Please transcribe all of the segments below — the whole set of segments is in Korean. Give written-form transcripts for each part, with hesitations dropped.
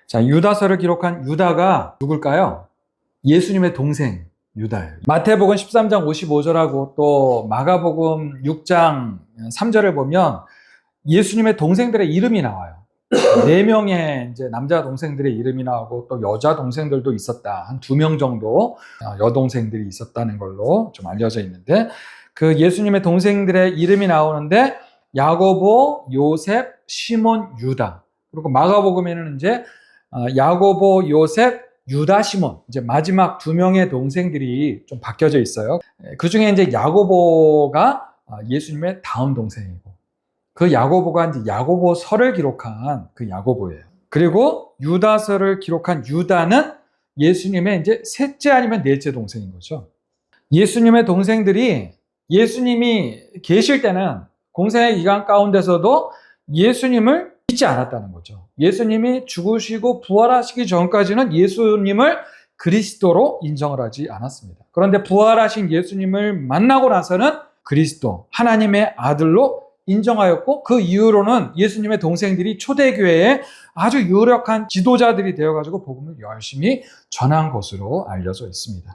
자, 유다서를 기록한 유다가 누굴까요? 예수님의 동생 유다예요. 마태복음 13장 55절하고 또 마가복음 6장 3절을 보면 예수님의 동생들의 이름이 나와요. 4명의 이제 남자 동생들의 이름이 나오고 또 여자 동생들도 있었다. 한 2명 정도 여동생들이 있었다는 걸로 좀 알려져 있는데, 그 예수님의 동생들의 이름이 나오는데 야고보, 요셉, 시몬, 유다. 그리고 마가복음에는 이제 야고보, 요셉, 유다, 시몬, 이제 마지막 2명의 동생들이 좀 바뀌어져 있어요. 그 중에 이제 야고보가 예수님의 다음 동생이고, 그 야고보가 이제 야고보서를 기록한 그 야고보예요. 그리고 유다서를 기록한 유다는 예수님의 이제 셋째 아니면 넷째 동생인 거죠. 예수님의 동생들이 예수님이 계실 때는 공생의 기간 가운데서도 예수님을 믿지 않았다는 거죠. 예수님이 죽으시고 부활하시기 전까지는 예수님을 그리스도로 인정을 하지 않았습니다. 그런데 부활하신 예수님을 만나고 나서는 그리스도, 하나님의 아들로 인정하였고, 그 이후로는 예수님의 동생들이 초대교회에 아주 유력한 지도자들이 되어가지고 복음을 열심히 전한 것으로 알려져 있습니다.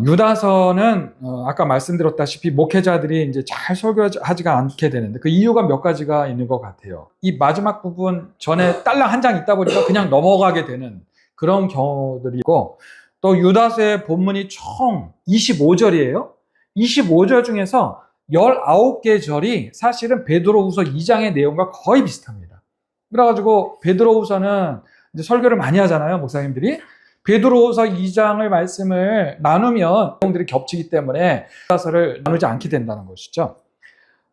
유다서는 아까 말씀드렸다시피 목회자들이 이제 잘 설교하지가 않게 되는데 그 이유가 몇 가지가 있는 것 같아요. 이 마지막 부분 전에 딸랑 한 장 있다 보니까 그냥 넘어가게 되는 그런 경우들이 있고, 또 유다서의 본문이 총 25절이에요. 25절 중에서 19개 절이 사실은 베드로후서 2장의 내용과 거의 비슷합니다. 그래가지고 베드로후서는 이제 설교를 많이 하잖아요, 목사님들이. 베드로후서 2장의 말씀을 나누면 내용들이 겹치기 때문에 유다서를 나누지 않게 된다는 것이죠.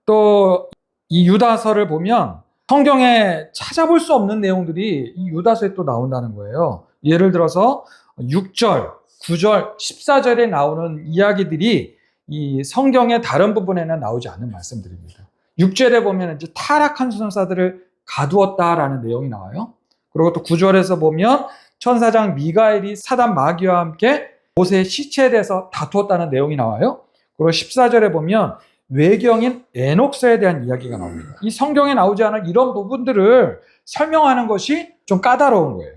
또 이 유다서를 보면 성경에 찾아볼 수 없는 내용들이 이 유다서에 또 나온다는 거예요. 예를 들어서 6절, 9절, 14절에 나오는 이야기들이 이 성경의 다른 부분에는 나오지 않는 말씀들입니다. 6절에 보면 이제 타락한 천사들을 가두었다라는 내용이 나와요. 그리고 또 9절에서 보면 천사장 미가엘이 사단 마귀와 함께 모세의 시체에 대해서 다투었다는 내용이 나와요. 그리고 14절에 보면 외경인 에녹서에 대한 이야기가 나옵니다. 이 성경에 나오지 않은 이런 부분들을 설명하는 것이 좀 까다로운 거예요.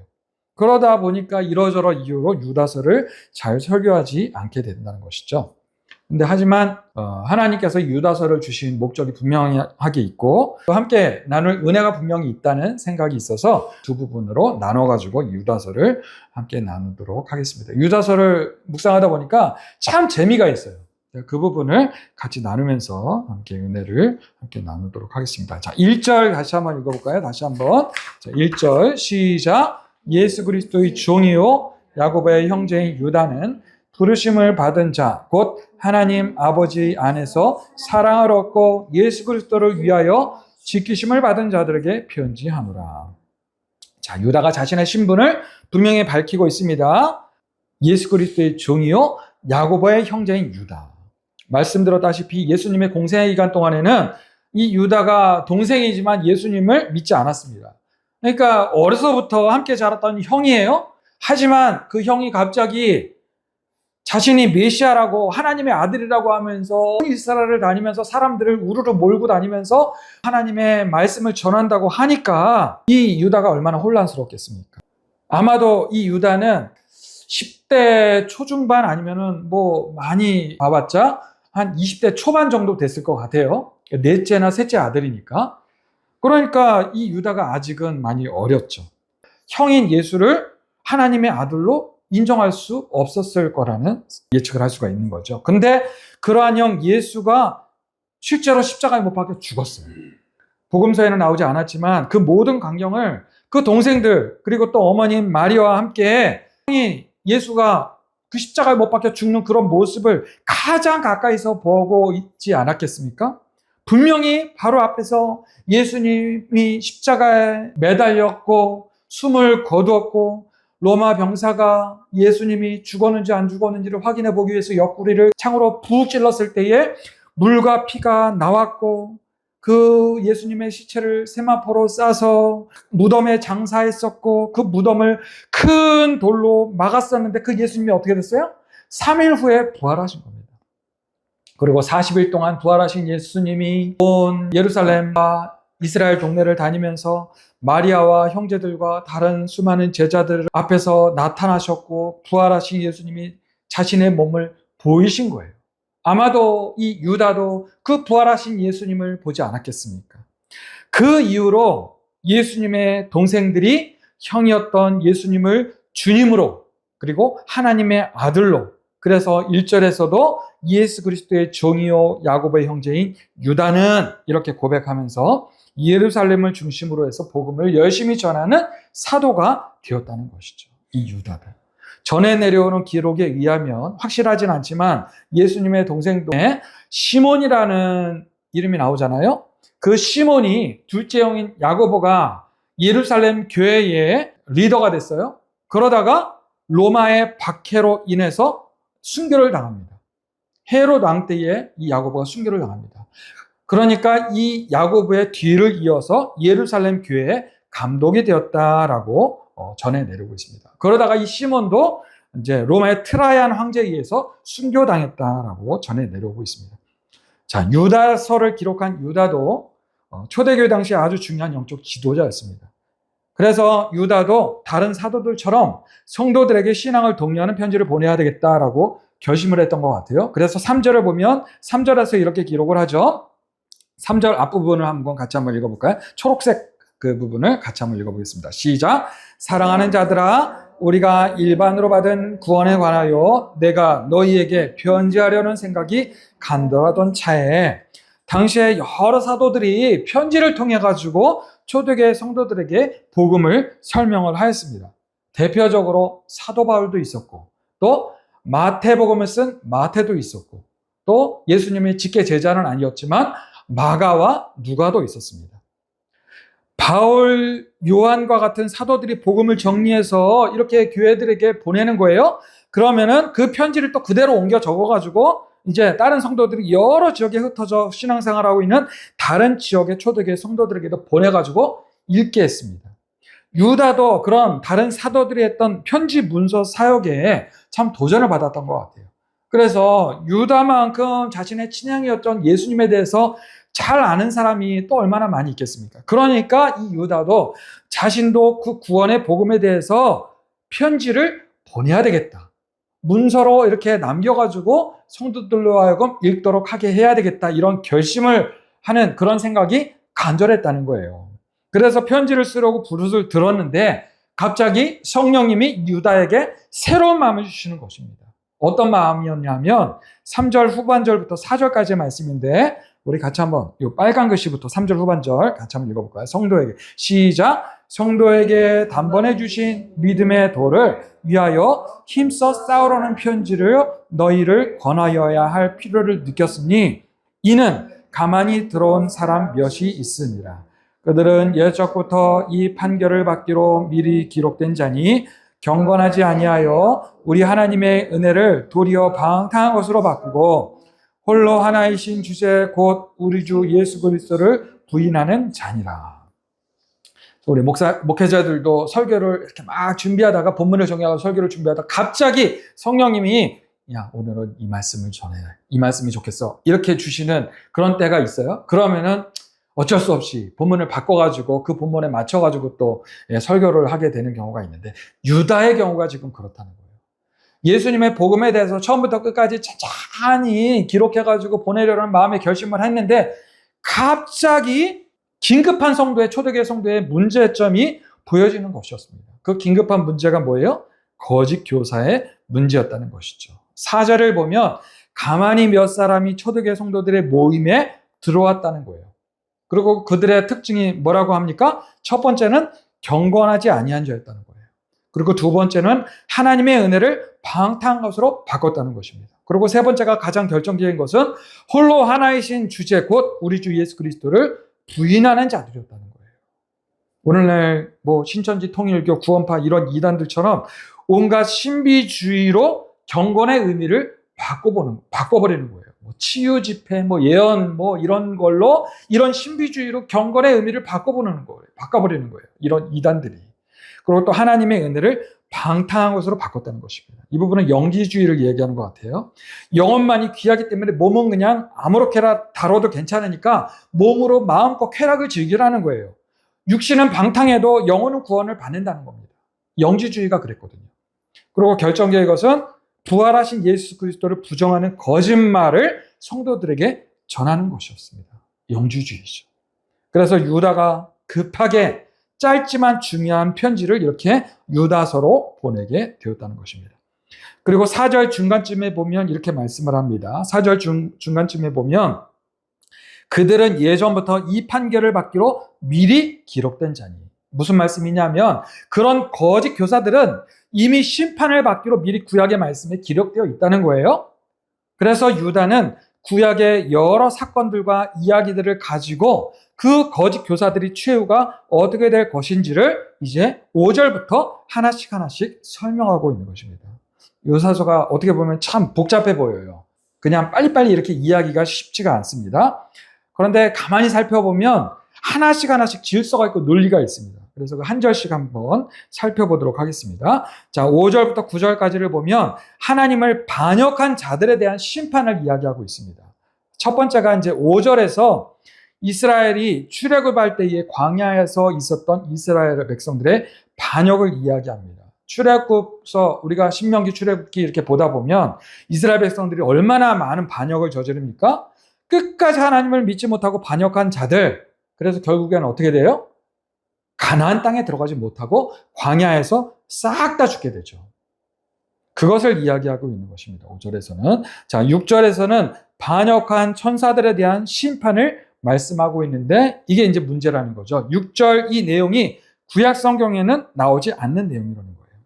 그러다 보니까 이러저러 이유로 유다서를 잘 설교하지 않게 된다는 것이죠. 근데 하지만 하나님께서 유다서를 주신 목적이 분명하게 있고 또 함께 나눌 은혜가 분명히 있다는 생각이 있어서 두 부분으로 나눠가지고 유다서를 함께 나누도록 하겠습니다. 유다서를 묵상하다 보니까 참 재미가 있어요. 그 부분을 같이 나누면서 함께 은혜를 함께 나누도록 하겠습니다. 자, 1절 다시 한번 읽어볼까요? 다시 한번. 자, 1절 시작. 예수 그리스도의 종이요 야고보의 형제인 유다는 부르심을 받은 자, 곧 하나님 아버지 안에서 사랑을 얻고 예수 그리스도를 위하여 지키심을 받은 자들에게 편지하노라. 자, 유다가 자신의 신분을 분명히 밝히고 있습니다. 예수 그리스도의 종이요 야고보의 형제인 유다. 말씀드렸다시피 예수님의 공생의 기간 동안에는 이 유다가 동생이지만 예수님을 믿지 않았습니다. 그러니까 어려서부터 함께 자랐던 형이에요. 하지만 그 형이 갑자기 자신이 메시아라고 하나님의 아들이라고 하면서 이스라엘을 다니면서 사람들을 우르르 몰고 다니면서 하나님의 말씀을 전한다고 하니까 이 유다가 얼마나 혼란스럽겠습니까? 아마도 이 유다는 10대 초중반 아니면은 뭐 많이 봐봤자 한 20대 초반 정도 됐을 것 같아요. 넷째나 셋째 아들이니까. 그러니까 이 유다가 아직은 많이 어렸죠. 형인 예수를 하나님의 아들로 인정할 수 없었을 거라는 예측을 할 수가 있는 거죠. 근데 그러한 형 예수가 실제로 십자가에 못 박혀 죽었어요. 복음서에는 나오지 않았지만 그 모든 광경을 그 동생들 그리고 또 어머님 마리아와 함께 형이 예수가 그 십자가에 못 박혀 죽는 그런 모습을 가장 가까이서 보고 있지 않았겠습니까? 분명히 바로 앞에서 예수님이 십자가에 매달렸고 숨을 거두었고 로마 병사가 예수님이 죽었는지 안 죽었는지를 확인해 보기 위해서 옆구리를 창으로 푹 찔렀을 때에 물과 피가 나왔고 그 예수님의 시체를 세마포로 싸서 무덤에 장사했었고 그 무덤을 큰 돌로 막았었는데 그 예수님이 어떻게 됐어요? 3일 후에 부활하신 겁니다. 그리고 40일 동안 부활하신 예수님이 온 예루살렘과 이스라엘 동네를 다니면서 마리아와 형제들과 다른 수많은 제자들 앞에서 나타나셨고 부활하신 예수님이 자신의 몸을 보이신 거예요. 아마도 이 유다도 그 부활하신 예수님을 보지 않았겠습니까? 그 이후로 예수님의 동생들이 형이었던 예수님을 주님으로 그리고 하나님의 아들로, 그래서 1절에서도 예수 그리스도의 종이요 야고보의 형제인 유다는 이렇게 고백하면서 예루살렘을 중심으로 해서 복음을 열심히 전하는 사도가 되었다는 것이죠. 이 유다들. 전에 내려오는 기록에 의하면 확실하진 않지만 예수님의 동생 중에 시몬이라는 이름이 나오잖아요. 그 시몬이 둘째 형인 야고보가 예루살렘 교회의 리더가 됐어요. 그러다가 로마의 박해로 인해서 순교를 당합니다. 헤롯 왕 때에 이 야고보가 순교를 당합니다. 그러니까 이 야고보의 뒤를 이어서 예루살렘 교회의 감독이 되었다라고 전해 내려오고 있습니다. 그러다가 이 시몬도 이제 로마의 트라이안 황제에 의해서 순교당했다라고 전해 내려오고 있습니다. 자, 유다서를 기록한 유다도 초대교회 당시 아주 중요한 영적 지도자였습니다. 그래서 유다도 다른 사도들처럼 성도들에게 신앙을 독려하는 편지를 보내야 되겠다라고 결심을 했던 것 같아요. 그래서 3절을 보면 3절에서 이렇게 기록을 하죠. 3절 앞부분을 같이 한번 읽어볼까요? 초록색 그 부분을 같이 한번 읽어보겠습니다. 시작. 사랑하는 자들아, 우리가 일반으로 받은 구원에 관하여 내가 너희에게 편지하려는 생각이 간절하던 차에 당시에 여러 사도들이 편지를 통해 가지고 초대교회 성도들에게 복음을 설명을 하였습니다. 대표적으로 사도 바울도 있었고, 또 마태복음을 쓴 마태도 있었고, 또 예수님의 직계 제자는 아니었지만 마가와 누가도 있었습니다. 바울, 요한과 같은 사도들이 복음을 정리해서 이렇게 교회들에게 보내는 거예요. 그러면은 그 편지를 또 그대로 옮겨 적어가지고 이제 다른 성도들이 여러 지역에 흩어져 신앙생활하고 있는 다른 지역의 초대교회 성도들에게도 보내가지고 읽게 했습니다. 유다도 그런 다른 사도들이 했던 편지 문서 사역에 참 도전을 받았던 것 같아요. 그래서 유다만큼 자신의 친형이었던 예수님에 대해서 잘 아는 사람이 또 얼마나 많이 있겠습니까? 그러니까 이 유다도 자신도 그 구원의 복음에 대해서 편지를 보내야 되겠다. 문서로 이렇게 남겨가지고 성도들로 하여금 읽도록 하게 해야 되겠다. 이런 결심을 하는 그런 생각이 간절했다는 거예요. 그래서 편지를 쓰려고 부르짖을 들었는데 갑자기 성령님이 유다에게 새로운 마음을 주시는 것입니다. 어떤 마음이었냐면 3절 후반절부터 4절까지의 말씀인데 우리 같이 한번 이 빨간 글씨부터 3절 후반절 같이 한번 읽어볼까요? 성도에게 시작. 성도에게 단번에 주신 믿음의 도를 위하여 힘써 싸우라는 편지를 너희를 권하여야 할 필요를 느꼈으니 이는 가만히 들어온 사람 몇이 있으니라. 그들은 옛적부터 이 판결을 받기로 미리 기록된 자니 경건하지 아니하여 우리 하나님의 은혜를 도리어 방탕한 것으로 바꾸고 홀로 하나이신 주제 곧 우리 주 예수 그리스도를 부인하는 자니라. 우리 목회자들도 설교를 이렇게 막 준비하다가 본문을 정리하고 설교를 준비하다가 갑자기 성령님이 야, 오늘은 이 말씀을 전해. 이 말씀이 좋겠어. 이렇게 주시는 그런 때가 있어요. 그러면은 어쩔 수 없이 본문을 바꿔가지고 그 본문에 맞춰가지고 또 설교를 하게 되는 경우가 있는데 유다의 경우가 지금 그렇다는 거예요. 예수님의 복음에 대해서 처음부터 끝까지 찬찬히 기록해가지고 보내려는 마음의 결심을 했는데 갑자기 긴급한 성도의 초대교회 성도의 문제점이 보여지는 것이었습니다. 그 긴급한 문제가 뭐예요? 거짓 교사의 문제였다는 것이죠. 4절을 보면 가만히 몇 사람이 초대교회 성도들의 모임에 들어왔다는 거예요. 그리고 그들의 특징이 뭐라고 합니까? 첫 번째는 경건하지 아니한 자였다는 거예요. 그리고 두 번째는 하나님의 은혜를 방탕한 것으로 바꿨다는 것입니다. 그리고 세 번째가 가장 결정적인 것은 홀로 하나이신 주제 곧 우리 주 예수 그리스도를 부인하는 자들이었다는 거예요. 오늘날 신천지 통일교 구원파 이런 이단들처럼 온갖 신비주의로 경건의 의미를 바꿔버리는 거예요. 치유 집회, 예언, 이런 걸로 이런 신비주의로 경건의 의미를 바꿔버리는 거예요. 이런 이단들이. 그리고 또 하나님의 은혜를 방탕한 것으로 바꿨다는 것입니다. 이 부분은 영지주의를 얘기하는 것 같아요. 영혼만이 귀하기 때문에 몸은 그냥 아무렇게나 다뤄도 괜찮으니까 몸으로 마음껏 쾌락을 즐기라는 거예요. 육신은 방탕해도 영혼은 구원을 받는다는 겁니다. 영지주의가 그랬거든요. 그리고 결정적인 것은 부활하신 예수 그리스도를 부정하는 거짓말을 성도들에게 전하는 것이었습니다. 영지주의죠. 그래서 유다가 급하게 짧지만 중요한 편지를 이렇게 유다서로 보내게 되었다는 것입니다. 그리고 4절 중간쯤에 보면 이렇게 말씀을 합니다. 4절 중간쯤에 보면 그들은 예전부터 이 판결을 받기로 미리 기록된 자니. 무슨 말씀이냐면 그런 거짓 교사들은 이미 심판을 받기로 미리 구약의 말씀에 기록되어 있다는 거예요. 그래서 유다는 구약의 여러 사건들과 이야기들을 가지고 그 거짓 교사들이 최후가 어떻게 될 것인지를 이제 5절부터 하나씩 설명하고 있는 것입니다. 이 사서가 어떻게 보면 참 복잡해 보여요. 그냥 빨리빨리 이렇게 이야기가 쉽지가 않습니다. 그런데 가만히 살펴보면 하나씩 질서가 있고 논리가 있습니다. 그래서 그 한 절씩 한번 살펴보도록 하겠습니다. 자, 5절부터 9절까지를 보면 하나님을 반역한 자들에 대한 심판을 이야기하고 있습니다. 첫 번째가 이제 5절에서 이스라엘이 출애굽할 때에 광야에서 있었던 이스라엘 백성들의 반역을 이야기합니다. 출애굽서 우리가 신명기 출애굽기 이렇게 보다 보면 이스라엘 백성들이 얼마나 많은 반역을 저지릅니까? 끝까지 하나님을 믿지 못하고 반역한 자들. 그래서 결국에는 어떻게 돼요? 가나안 땅에 들어가지 못하고 광야에서 싹 다 죽게 되죠. 그것을 이야기하고 있는 것입니다. 5절에서는. 자, 6절에서는 반역한 천사들에 대한 심판을 말씀하고 있는데 이게 이제 문제라는 거죠. 6절 이 내용이 구약 성경에는 나오지 않는 내용이라는 거예요.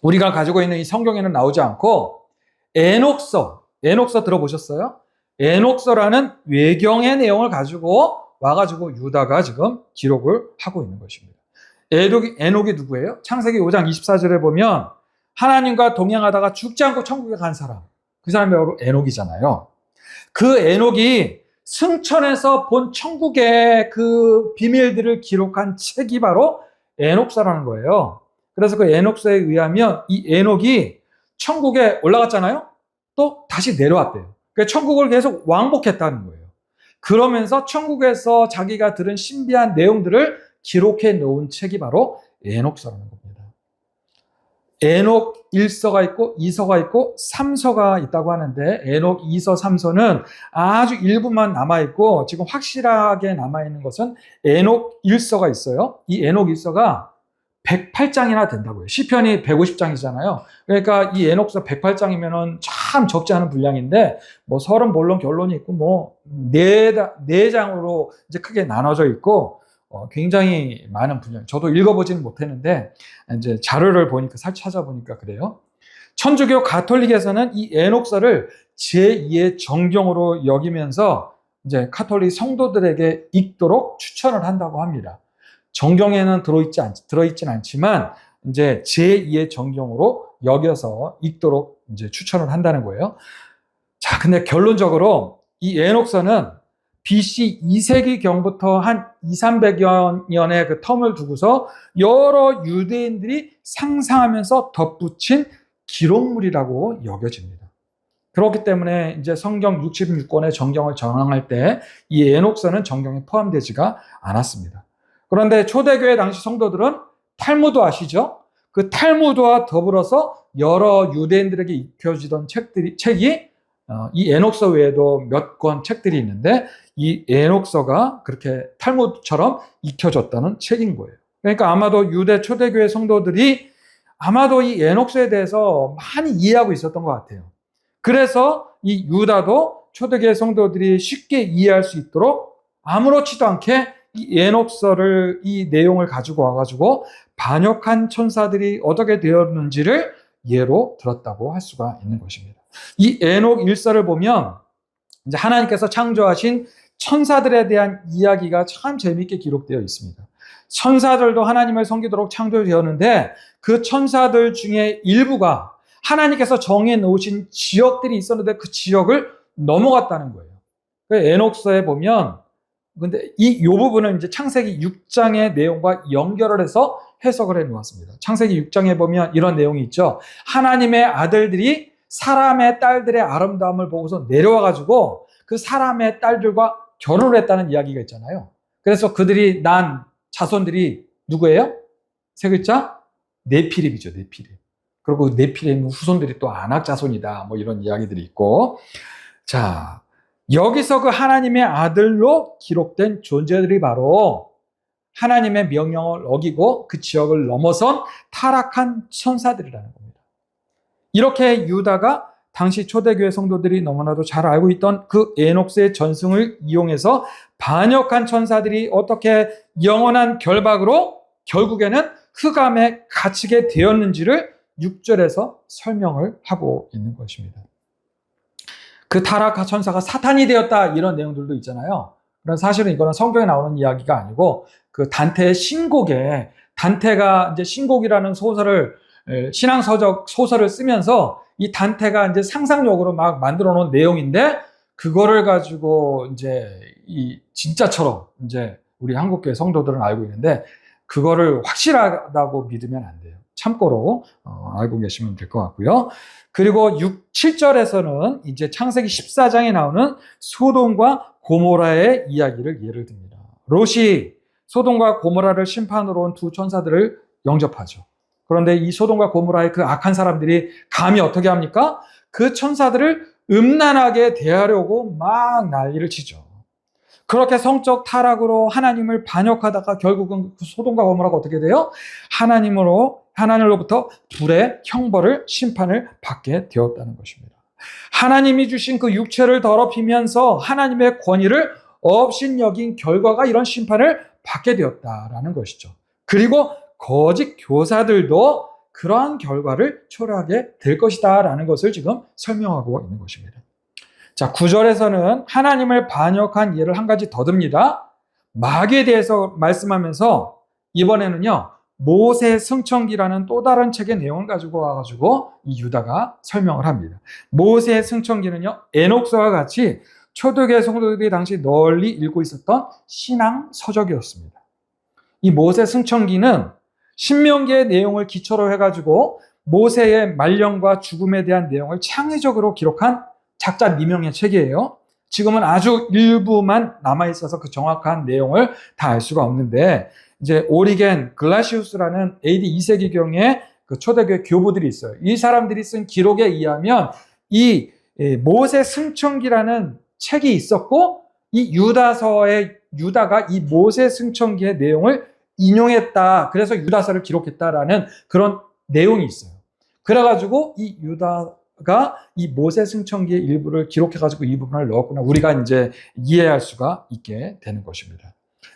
우리가 가지고 있는 이 성경에는 나오지 않고 에녹서 들어보셨어요? 에녹서라는 외경의 내용을 가지고 와가지고 유다가 지금 기록을 하고 있는 것입니다. 에녹이 누구예요? 창세기 5장 24절에 보면 하나님과 동행하다가 죽지 않고 천국에 간 사람. 그 사람이 바로 에녹이잖아요. 그 에녹이 승천해서 본 천국의 그 비밀들을 기록한 책이 바로 에녹서라는 거예요. 그래서 그 에녹서에 의하면 이 에녹이 천국에 올라갔잖아요. 또 다시 내려왔대요. 그러니까 천국을 계속 왕복했다는 거예요. 그러면서 천국에서 자기가 들은 신비한 내용들을 기록해 놓은 책이 바로 에녹서라는 겁니다. 에녹 1서가 있고 2서가 있고 3서가 있다고 하는데 에녹 2서 3서는 아주 일부만 남아있고 지금 확실하게 남아있는 것은 에녹 1서가 있어요. 이 에녹 1서가 108장이나 된다고요. 시편이 150장이잖아요. 그러니까 이 에녹서 108장이면은 참 적지 않은 분량인데 뭐 서론, 본론, 결론이 있고 뭐 네 장으로 이제 크게 나눠져 있고 굉장히 많은 분량. 저도 읽어보지는 못했는데 이제 자료를 보니까 찾아보니까 그래요. 천주교 가톨릭에서는 이 에녹서를 제2의 정경으로 여기면서 이제 가톨릭 성도들에게 읽도록 추천을 한다고 합니다. 정경에는 들어있진 않지만 이제 제2의 정경으로 여겨서 읽도록 이제 추천을 한다는 거예요. 자, 근데 결론적으로 이 에녹서는 BC 2세기경부터 한 200~300여 년의 그 텀을 두고서 여러 유대인들이 상상하면서 덧붙인 기록물이라고 여겨집니다. 그렇기 때문에 이제 성경 66권의 정경을 전환할 때 이 에녹서는 정경에 포함되지가 않았습니다. 그런데 초대교회 당시 성도들은 탈무드 아시죠? 그 탈무드와 더불어서 여러 유대인들에게 익혀지던 책이 이 에녹서 외에도 몇 권 책들이 있는데 이 에녹서가 그렇게 탈무드처럼 익혀졌다는 책인 거예요. 그러니까 아마도 유대 초대교회 성도들이 아마도 이 에녹서에 대해서 많이 이해하고 있었던 것 같아요. 그래서 이 유다도 초대교회 성도들이 쉽게 이해할 수 있도록 아무렇지도 않게 이 에녹서를 이 내용을 가지고 와가지고 반역한 천사들이 어떻게 되었는지를 예로 들었다고 할 수가 있는 것입니다. 이 에녹 1서를 보면 이제 하나님께서 창조하신 천사들에 대한 이야기가 참 재미있게 기록되어 있습니다. 천사들도 하나님을 섬기도록 창조되었는데 그 천사들 중에 일부가 하나님께서 정해 놓으신 지역들이 있었는데 그 지역을 넘어갔다는 거예요. 에녹서에 보면 근데 이 부분은 이제 창세기 6장의 내용과 연결을 해서 해석을 해 놓았습니다. 창세기 6장에 보면 이런 내용이 있죠. 하나님의 아들들이 사람의 딸들의 아름다움을 보고서 내려와 가지고 그 사람의 딸들과 결혼을 했다는 이야기가 있잖아요. 그래서 그들이 난 자손들이 누구예요? 세 글자? 네피림이죠. 네피림. 그리고 네피림 후손들이 또 아낙 자손이다. 뭐 이런 이야기들이 있고. 자, 여기서 그 하나님의 아들로 기록된 존재들이 바로 하나님의 명령을 어기고 그 지역을 넘어선 타락한 천사들이라는 겁니다. 이렇게 유다가 당시 초대교회 성도들이 너무나도 잘 알고 있던 그 에녹스의 전승을 이용해서 반역한 천사들이 어떻게 영원한 결박으로 결국에는 흑암에 갇히게 되었는지를 6절에서 설명을 하고 있는 것입니다. 그 타락한 천사가 사탄이 되었다 이런 내용들도 있잖아요. 그런 사실은 이거는 성경에 나오는 이야기가 아니고 그 단테의 신곡에 단테가 이제 신곡이라는 소설을 신앙서적 소설을 쓰면서 이 단테가 이제 상상력으로 막 만들어 놓은 내용인데 그거를 가지고 이제 이 진짜처럼 이제 우리 한국교회 성도들은 알고 있는데 그거를 확실하다고 믿으면 안 돼요. 참고로 알고 계시면 될 것 같고요. 그리고 7절에서는 이제 창세기 14장에 나오는 소돔과 고모라의 이야기를 예를 듭니다. 롯이 소돔과 고모라를 심판으로 온 두 천사들을 영접하죠. 그런데 이 소돔과 고모라의 그 악한 사람들이 감히 어떻게 합니까? 그 천사들을 음란하게 대하려고 막 난리를 치죠. 그렇게 성적 타락으로 하나님을 반역하다가 결국은 그 소돔과 고모라가 어떻게 돼요? 하나님으로부터 불의 형벌을 심판을 받게 되었다는 것입니다. 하나님이 주신 그 육체를 더럽히면서 하나님의 권위를 업신여긴 결과가 이런 심판을 받게 되었다라는 것이죠. 그리고 거짓 교사들도 그러한 결과를 초래하게 될 것이다라는 것을 지금 설명하고 있는 것입니다. 자, 9절에서는 하나님을 반역한 예를 한 가지 더 듭니다. 마귀에 대해서 말씀하면서 이번에는요, 모세 승천기라는 또 다른 책의 내용을 가지고 와가지고 이 유다가 설명을 합니다. 모세 승천기는요, 에녹서와 같이 초대교회 성도들이 당시 널리 읽고 있었던 신앙 서적이었습니다. 이 모세 승천기는 신명기의 내용을 기초로 해가지고 모세의 말년과 죽음에 대한 내용을 창의적으로 기록한 작자 미명의 책이에요. 지금은 아주 일부만 남아있어서 그 정확한 내용을 다 알 수가 없는데, 이제 오리겐 글라시우스라는 AD 2세기경의 그 초대교회 교부들이 있어요. 이 사람들이 쓴 기록에 의하면 이 모세 승천기라는 책이 있었고, 이 유다가 이 모세 승천기의 내용을 인용했다. 그래서 유다서를 기록했다라는 그런 내용이 있어요. 그래가지고 이 유다가 이 모세 승천기의 일부를 기록해가지고 이 부분을 넣었구나. 우리가 이제 이해할 수가 있게 되는 것입니다.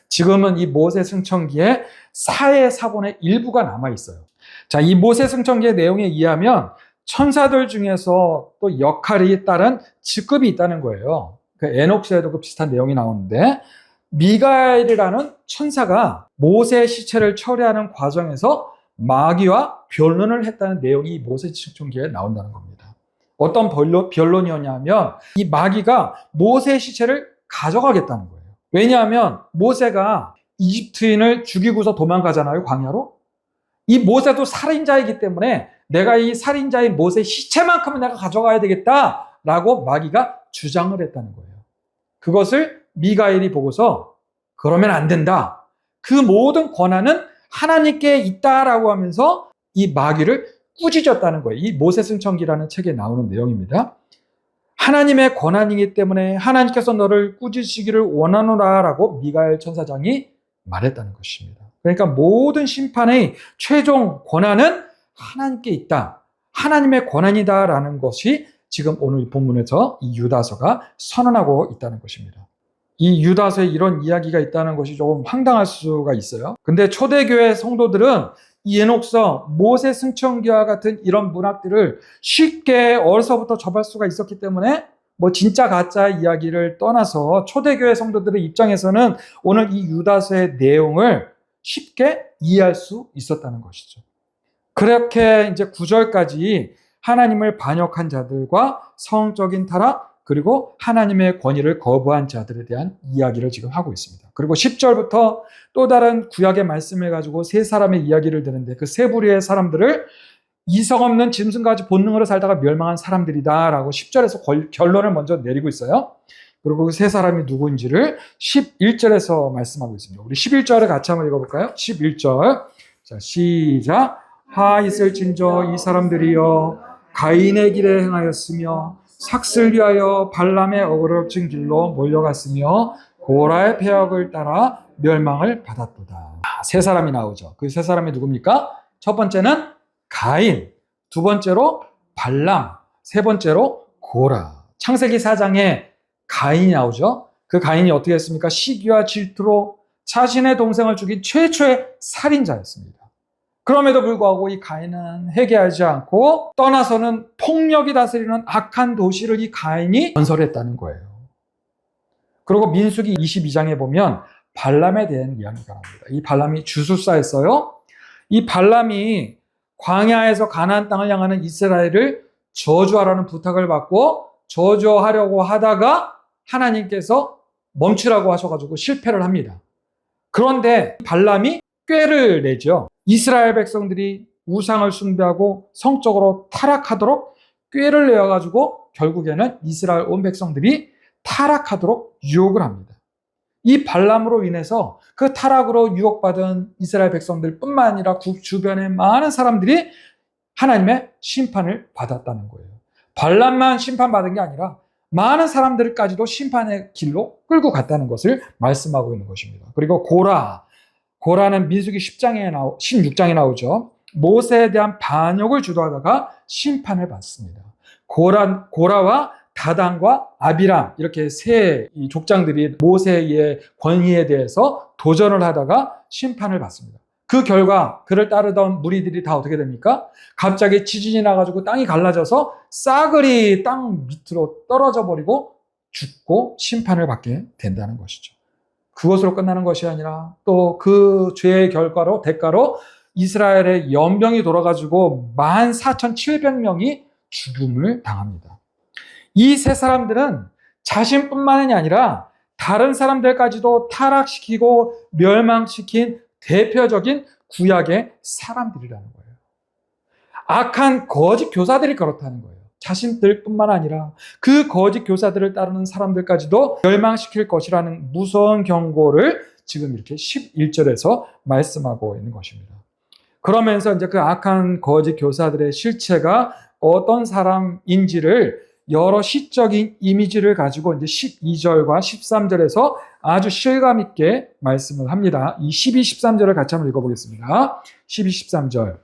지금은 이 모세 승천기에 사회 사본의 일부가 남아있어요. 자, 이 모세 승천기의 내용에 의하면 천사들 중에서 또 역할이 따른 직급이 있다는 거예요. 그 에녹스에도 그 비슷한 내용이 나오는데, 미가엘이라는 천사가 모세의 시체를 처리하는 과정에서 마귀와 변론을 했다는 내용이 모세 승천기에 나온다는 겁니다. 어떤 변론이었냐면 이 마귀가 모세의 시체를 가져가겠다는 거예요. 왜냐하면 모세가 이집트인을 죽이고서 도망가잖아요, 광야로. 이 모세도 살인자이기 때문에 내가 이 살인자인 모세의 시체만큼은 내가 가져가야 되겠다라고 마귀가 주장을 했다는 거예요. 그것을 미가엘이 보고서 그러면 안 된다. 그 모든 권한은 하나님께 있다라고 하면서 이 마귀를 꾸짖었다는 거예요. 이 모세승천기라는 책에 나오는 내용입니다. 하나님의 권한이기 때문에 하나님께서 너를 꾸짖으시기를 원하노라라고 미가엘 천사장이 말했다는 것입니다. 그러니까 모든 심판의 최종 권한은 하나님께 있다. 하나님의 권한이다라는 것이 지금 오늘 본문에서 이 유다서가 선언하고 있다는 것입니다. 이 유다서에 이런 이야기가 있다는 것이 조금 황당할 수가 있어요. 근데 초대교회 성도들은 이 에녹서, 모세 승천기와 같은 이런 문학들을 쉽게 어려서부터 접할 수가 있었기 때문에 뭐 진짜 가짜 이야기를 떠나서 초대교회 성도들의 입장에서는 오늘 이 유다서의 내용을 쉽게 이해할 수 있었다는 것이죠. 그렇게 이제 9절까지 하나님을 반역한 자들과 성적인 타락, 그리고 하나님의 권위를 거부한 자들에 대한 이야기를 지금 하고 있습니다. 그리고 10절부터 또 다른 구약의 말씀을 가지고 세 사람의 이야기를 드는데 그 세 부류의 사람들을 이성 없는 짐승같이 본능으로 살다가 멸망한 사람들이다라고 10절에서 결론을 먼저 내리고 있어요. 그리고 그 세 사람이 누구인지를 11절에서 말씀하고 있습니다. 우리 11절을 같이 한번 읽어볼까요? 11절. 자, 시작. 하 있을진저 이 사람들이여 가인의 길에 행하였으며 삭슬 위하여 발람의 어그러진 길로 몰려갔으며 고라의 폐역을 따라 멸망을 받았도다. 세 사람이 나오죠. 그 세 사람이 누굽니까? 첫 번째는 가인, 두 번째로 발람, 세 번째로 고라. 창세기 4장에 가인이 나오죠. 그 가인이 어떻게 했습니까? 시기와 질투로 자신의 동생을 죽인 최초의 살인자였습니다. 그럼에도 불구하고 이 가인은 회개하지 않고 떠나서는 폭력이 다스리는 악한 도시를 이 가인이 건설했다는 거예요. 그리고 민수기 22장에 보면 발람에 대한 이야기가 나옵니다. 이 발람이 주술사였어요. 이 발람이 광야에서 가나안 땅을 향하는 이스라엘을 저주하라는 부탁을 받고 저주하려고 하다가 하나님께서 멈추라고 하셔가지고 실패를 합니다. 그런데 발람이 꾀를 내죠. 이스라엘 백성들이 우상을 숭배하고 성적으로 타락하도록 꾀를 내어가지고 결국에는 이스라엘 온 백성들이 타락하도록 유혹을 합니다. 이 발람으로 인해서 그 타락으로 유혹받은 이스라엘 백성들 뿐만 아니라 주변의 많은 사람들이 하나님의 심판을 받았다는 거예요. 발람만 심판받은 게 아니라 많은 사람들까지도 심판의 길로 끌고 갔다는 것을 말씀하고 있는 것입니다. 그리고 고라는 민수기 16장에 나오죠. 모세에 대한 반역을 주도하다가 심판을 받습니다. 고라와 다단과 아비람 이렇게 세 족장들이 모세의 권위에 대해서 도전을 하다가 심판을 받습니다. 그 결과 그를 따르던 무리들이 다 어떻게 됩니까? 갑자기 지진이 나가지고 땅이 갈라져서 싸그리 땅 밑으로 떨어져 버리고 죽고 심판을 받게 된다는 것이죠. 그것으로 끝나는 것이 아니라 또 그 죄의 대가로 이스라엘의 연병이 돌아가지고 14,700명이 죽음을 당합니다. 이 세 사람들은 자신뿐만이 아니라 다른 사람들까지도 타락시키고 멸망시킨 대표적인 구약의 사람들이라는 거예요. 악한 거짓 교사들이 그렇다는 거예요. 자신들뿐만 아니라 그 거짓 교사들을 따르는 사람들까지도 멸망시킬 것이라는 무서운 경고를 지금 이렇게 11절에서 말씀하고 있는 것입니다. 그러면서 이제 그 악한 거짓 교사들의 실체가 어떤 사람인지를 여러 시적인 이미지를 가지고 이제 12절과 13절에서 아주 실감 있게 말씀을 합니다. 이 12, 13절을 같이 한번 읽어보겠습니다. 12, 13절.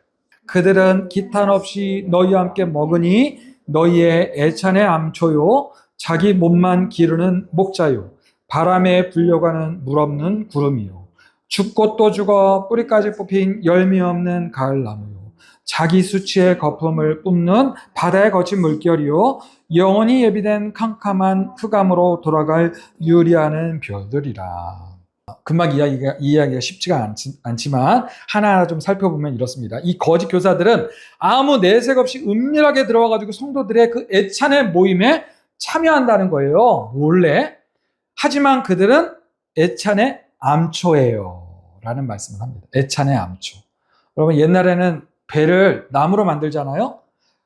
그들은 기탄 없이 너희와 함께 먹으니 너희의 애찬의 암초요 자기 몸만 기르는 목자요 바람에 불려가는 물 없는 구름이요 죽고 또 죽어 뿌리까지 뽑힌 열매 없는 가을나무요 자기 수치의 거품을 뿜는 바다의 거친 물결이요 영원히 예비된 캄캄한 흑암으로 돌아갈 유리하는 별들이라. 금방 이야기가 쉽지가 않지만 하나하나 좀 살펴보면 이렇습니다. 이 거짓 교사들은 아무 내색 없이 은밀하게 들어와가지고 성도들의 그 애찬의 모임에 참여한다는 거예요. 몰래. 하지만 그들은 애찬의 암초예요. 라는 말씀을 합니다. 애찬의 암초. 여러분 옛날에는 배를 나무로 만들잖아요.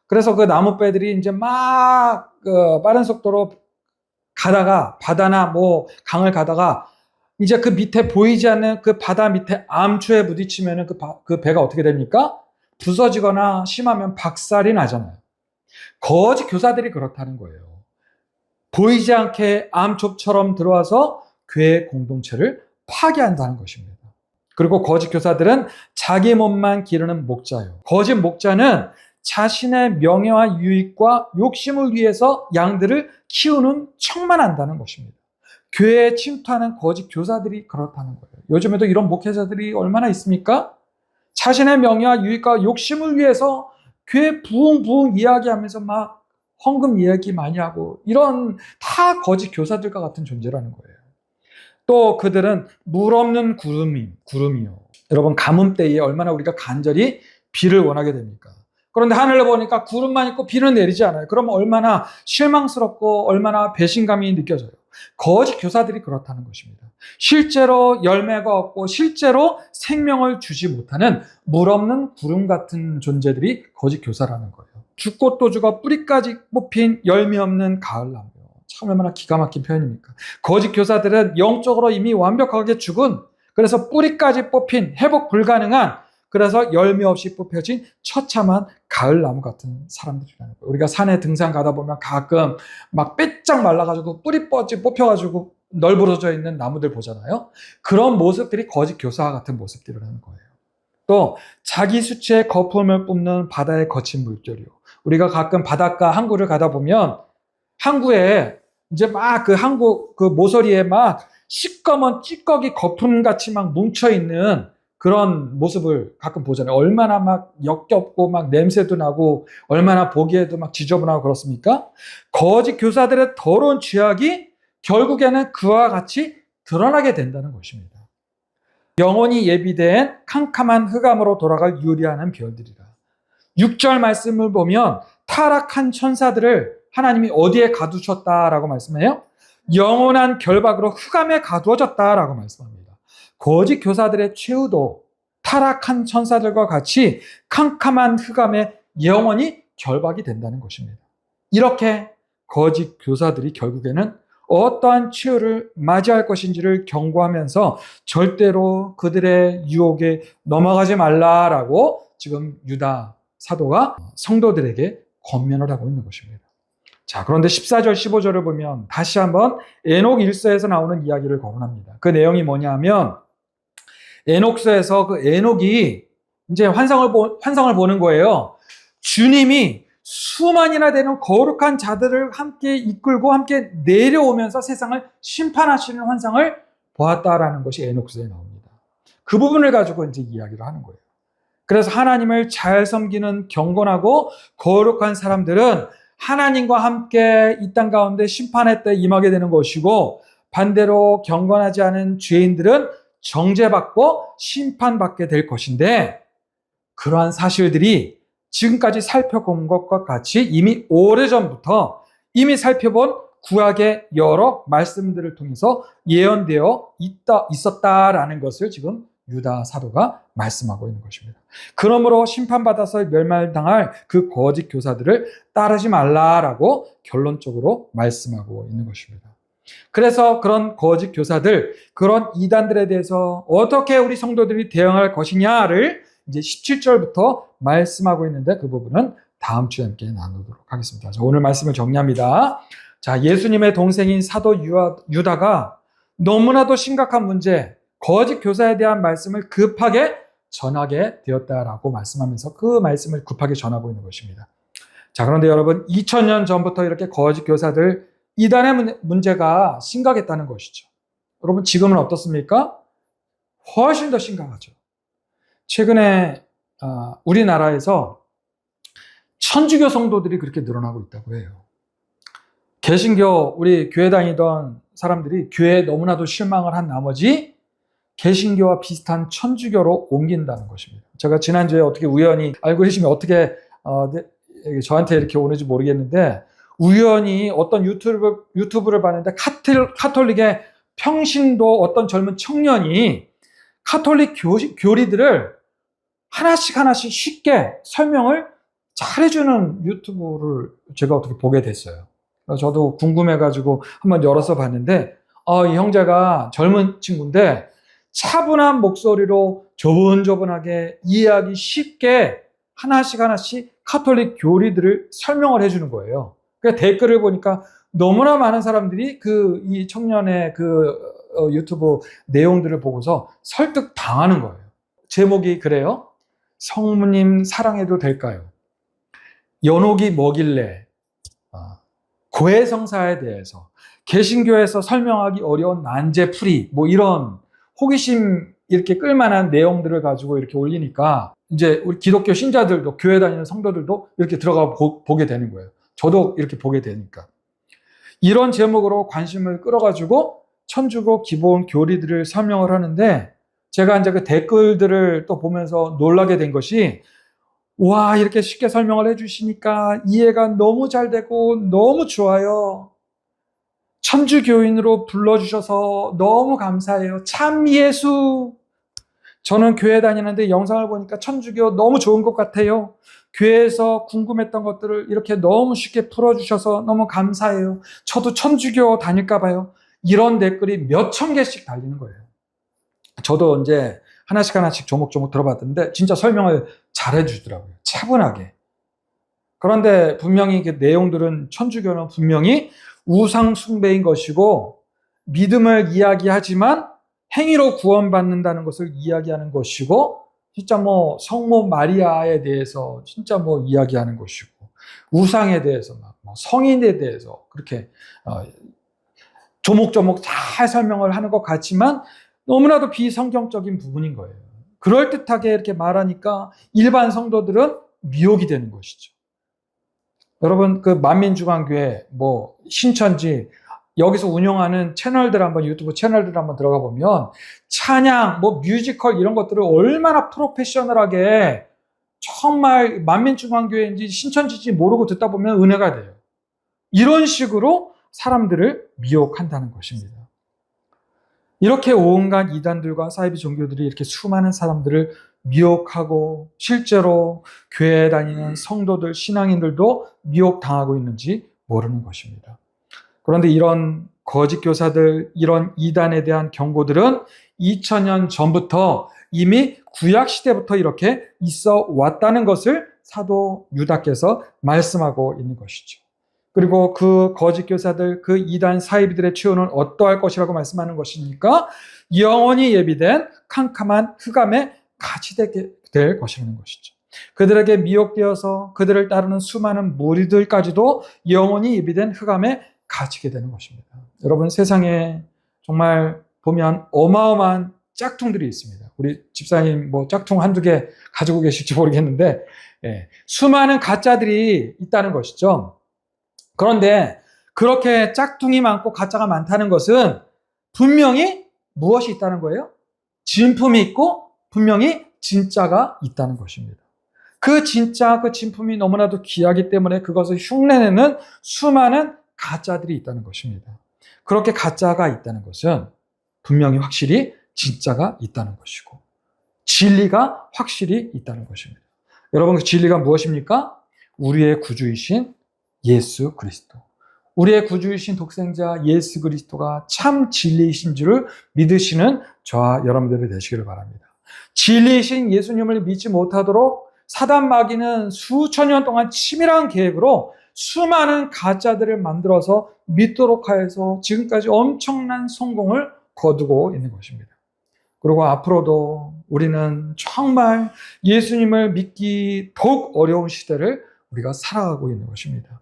그래서 그 나무배들이 이제 막 빠른 속도로 가다가 바다나 뭐 강을 가다가 이제 그 밑에 보이지 않는 그 바다 밑에 암초에 부딪히면 그 배가 어떻게 됩니까? 부서지거나 심하면 박살이 나잖아요. 거짓 교사들이 그렇다는 거예요. 보이지 않게 암초처럼 들어와서 교회 공동체를 파괴한다는 것입니다. 그리고 거짓 교사들은 자기 몸만 기르는 목자예요. 거짓 목자는 자신의 명예와 유익과 욕심을 위해서 양들을 키우는 척만 한다는 것입니다. 교회에 침투하는 거짓 교사들이 그렇다는 거예요. 요즘에도 이런 목회자들이 얼마나 있습니까? 자신의 명예와 유익과 욕심을 위해서 교회 부흥 이야기하면서 막 헌금 이야기 많이 하고 이런 다 거짓 교사들과 같은 존재라는 거예요. 또 그들은 물 없는 구름이요. 여러분 가뭄 때에 얼마나 우리가 간절히 비를 원하게 됩니까? 그런데 하늘을 보니까 구름만 있고 비는 내리지 않아요. 그러면 얼마나 실망스럽고 얼마나 배신감이 느껴져요. 거짓 교사들이 그렇다는 것입니다. 실제로 열매가 없고 실제로 생명을 주지 못하는 물 없는 구름 같은 존재들이 거짓 교사라는 거예요. 죽고 또 죽어 뿌리까지 뽑힌 열매 없는 가을나무. 참 얼마나 기가 막힌 표현입니까? 거짓 교사들은 영적으로 이미 완벽하게 죽은, 그래서 뿌리까지 뽑힌 회복 불가능한, 그래서 열매 없이 뽑혀진 처참한 가을나무 같은 사람들이라는 거예요. 우리가 산에 등산 가다 보면 가끔 막 빼짝 말라가지고 뿌리 뻗지 뽑혀가지고 널브러져 있는 나무들 보잖아요. 그런 모습들이 거짓 교사 같은 모습들이라는 거예요. 또 자기 수치의 거품을 뿜는 바다의 거친 물결이요. 우리가 가끔 바닷가 항구를 가다 보면 항구에 이제 막 그 항구 그 모서리에 막 시꺼먼 찌꺼기 거품같이 막 뭉쳐있는 그런 모습을 가끔 보잖아요. 얼마나 막 역겹고 막 냄새도 나고 얼마나 보기에도 막 지저분하고 그렇습니까? 거짓 교사들의 더러운 죄악이 결국에는 그와 같이 드러나게 된다는 것입니다. 영원히 예비된 캄캄한 흑암으로 돌아갈 유리하는 별들이라. 6절 말씀을 보면 타락한 천사들을 하나님이 어디에 가두셨다라고 말씀해요? 영원한 결박으로 흑암에 가두어졌다라고 말씀합니다. 거짓 교사들의 최후도 타락한 천사들과 같이 캄캄한 흑암에 영원히 결박이 된다는 것입니다. 이렇게 거짓 교사들이 결국에는 어떠한 최후를 맞이할 것인지를 경고하면서 절대로 그들의 유혹에 넘어가지 말라라고 지금 유다 사도가 성도들에게 권면을 하고 있는 것입니다. 자, 그런데 14절, 15절을 보면 다시 한번 에녹 1서에서 나오는 이야기를 거론합니다. 그 내용이 뭐냐 하면 에녹서에서 그 에녹이 이제 환상을 보는 거예요. 주님이 수만이나 되는 거룩한 자들을 함께 이끌고 함께 내려오면서 세상을 심판하시는 환상을 보았다라는 것이 에녹서에 나옵니다. 그 부분을 가지고 이제 이야기를 하는 거예요. 그래서 하나님을 잘 섬기는 경건하고 거룩한 사람들은 하나님과 함께 이 땅 가운데 심판의 때 임하게 되는 것이고, 반대로 경건하지 않은 죄인들은 정죄받고 심판받게 될 것인데, 그러한 사실들이 지금까지 살펴본 것과 같이 이미 오래전부터 이미 살펴본 구약의 여러 말씀들을 통해서 예언되어 있었다라는 것을 지금 유다 사도가 말씀하고 있는 것입니다. 그러므로 심판받아서 멸망당할 그 거짓 교사들을 따르지 말라라고 결론적으로 말씀하고 있는 것입니다. 그래서 그런 거짓 교사들, 그런 이단들에 대해서 어떻게 우리 성도들이 대응할 것이냐를 이제 17절부터 말씀하고 있는데, 그 부분은 다음 주에 함께 나누도록 하겠습니다. 자, 오늘 말씀을 정리합니다. 자, 예수님의 동생인 사도 유다가 너무나도 심각한 문제, 거짓 교사에 대한 말씀을 급하게 전하게 되었다라고 말씀하면서 그 말씀을 급하게 전하고 있는 것입니다. 자, 그런데 여러분, 2000년 전부터 이렇게 거짓 교사들, 이단의 문제가 심각했다는 것이죠. 여러분, 지금은 어떻습니까? 훨씬 더 심각하죠. 최근에 우리나라에서 천주교 성도들이 그렇게 늘어나고 있다고 해요. 개신교, 우리 교회 다니던 사람들이 교회에 너무나도 실망을 한 나머지 개신교와 비슷한 천주교로 옮긴다는 것입니다. 제가 지난주에 어떻게 우연히 알고리즘이 어떻게 저한테 이렇게 오는지 모르겠는데, 우연히 어떤 유튜브를 봤는데 카톨릭의 평신도 어떤 젊은 청년이 카톨릭 교리들을 하나씩 쉽게 설명을 잘해주는 유튜브를 제가 어떻게 보게 됐어요. 저도 궁금해가지고 한번 열어서 봤는데, 이 형제가 젊은 친구인데 차분한 목소리로 조분조분하게 이해하기 쉽게 하나씩 카톨릭 교리들을 설명을 해주는 거예요. 그러니까 댓글을 보니까 너무나 많은 사람들이 이 청년의 유튜브 내용들을 보고서 설득 당하는 거예요. 제목이 그래요. 성모님 사랑해도 될까요? 연옥이 뭐길래? 고해성사에 대해서 개신교에서 설명하기 어려운 난제풀이, 뭐 이런 호기심 이렇게 끌만한 내용들을 가지고 이렇게 올리니까 이제 우리 기독교 신자들도, 교회 다니는 성도들도 이렇게 들어가 보게 되는 거예요. 저도 이렇게 보게 되니까. 이런 제목으로 관심을 끌어가지고 천주교 기본 교리들을 설명을 하는데, 제가 이제 그 댓글들을 또 보면서 놀라게 된 것이, 와, 이렇게 쉽게 설명을 해주시니까 이해가 너무 잘 되고 너무 좋아요. 천주교인으로 불러주셔서 너무 감사해요. 참 예수. 저는 교회 다니는데 영상을 보니까 천주교 너무 좋은 것 같아요. 교회에서 궁금했던 것들을 이렇게 너무 쉽게 풀어주셔서 너무 감사해요. 저도 천주교 다닐까 봐요. 이런 댓글이 몇천 개씩 달리는 거예요. 저도 이제 하나씩 조목조목 들어봤는데 진짜 설명을 잘 해주더라고요. 차분하게. 그런데 분명히 그 내용들은 천주교는 분명히 우상 숭배인 것이고 믿음을 이야기하지만 행위로 구원받는다는 것을 이야기하는 것이고 진짜 뭐 성모 마리아에 대해서 진짜 뭐 이야기하는 것이고 우상에 대해서 막 성인에 대해서 그렇게 조목조목 잘 설명을 하는 것 같지만 너무나도 비성경적인 부분인 거예요. 그럴듯하게 이렇게 말하니까 일반 성도들은 미혹이 되는 것이죠. 여러분 그 만민중앙교회 뭐 신천지 여기서 운영하는 채널들 한번 유튜브 채널들 한번 들어가 보면 찬양 뭐 뮤지컬 이런 것들을 얼마나 프로페셔널하게 정말 만민중앙교회인지 신천지인지 모르고 듣다 보면 은혜가 돼요. 이런 식으로 사람들을 미혹한다는 것입니다. 이렇게 온갖 이단들과 사이비 종교들이 이렇게 수많은 사람들을 미혹하고 실제로 교회에 다니는 성도들, 신앙인들도 미혹당하고 있는지 모르는 것입니다. 그런데 이런 거짓 교사들, 이런 이단에 대한 경고들은 2000년 전부터 이미 구약시대부터 이렇게 있어 왔다는 것을 사도 유다께서 말씀하고 있는 것이죠. 그리고 그 거짓 교사들, 그 이단 사이비들의 최후는 어떠할 것이라고 말씀하는 것이니까 영원히 예비된 캄캄한 흑암에 같이 될 것이라는 것이죠. 그들에게 미혹되어서 그들을 따르는 수많은 무리들까지도 영원히 예비된 흑암에 갇히게 되는 것입니다. 여러분 세상에 정말 보면 어마어마한 짝퉁들이 있습니다. 우리 집사님 뭐 짝퉁 한두 개 가지고 계실지 모르겠는데 수많은 가짜들이 있다는 것이죠. 그런데 그렇게 짝퉁이 많고 가짜가 많다는 것은 분명히 무엇이 있다는 거예요? 진품이 있고 분명히 진짜가 있다는 것입니다. 그 진짜 그 진품이 너무나도 귀하기 때문에 그것을 흉내내는 수많은 가짜들이 있다는 것입니다. 그렇게 가짜가 있다는 것은 분명히 확실히 진짜가 있다는 것이고 진리가 확실히 있다는 것입니다. 여러분 그 진리가 무엇입니까? 우리의 구주이신 예수 그리스도. 우리의 구주이신 독생자 예수 그리스도가 참 진리이신 줄을 믿으시는 저와 여러분들이 되시기를 바랍니다. 진리이신 예수님을 믿지 못하도록 사단 마귀는 수천 년 동안 치밀한 계획으로 수많은 가짜들을 만들어서 믿도록 하여서 지금까지 엄청난 성공을 거두고 있는 것입니다. 그리고 앞으로도 우리는 정말 예수님을 믿기 더욱 어려운 시대를 우리가 살아가고 있는 것입니다.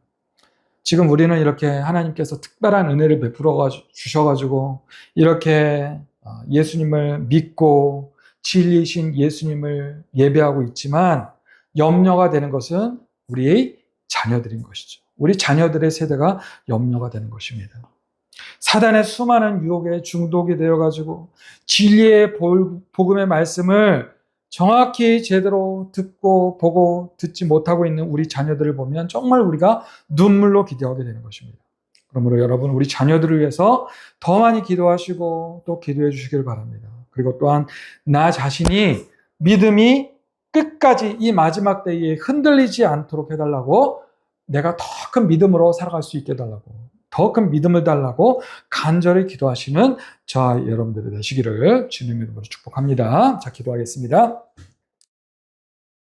지금 우리는 이렇게 하나님께서 특별한 은혜를 베풀어 주셔가지고 이렇게 예수님을 믿고 진리이신 예수님을 예배하고 있지만 염려가 되는 것은 우리의 자녀들인 것이죠. 우리 자녀들의 세대가 염려가 되는 것입니다. 사단의 수많은 유혹에 중독이 되어가지고 진리의 복음의 말씀을 정확히 제대로 듣고 보고 듣지 못하고 있는 우리 자녀들을 보면 정말 우리가 눈물로 기도하게 되는 것입니다. 그러므로 여러분 우리 자녀들을 위해서 더 많이 기도하시고 또 기도해 주시길 바랍니다. 그리고 또한 나 자신이 믿음이 끝까지 이 마지막 때에 흔들리지 않도록 해달라고 내가 더 큰 믿음으로 살아갈 수 있게 해달라고 더 큰 믿음을 달라고 간절히 기도하시는 저와 여러분들이 되시기를 주님의 이름으로 축복합니다. 자, 기도하겠습니다.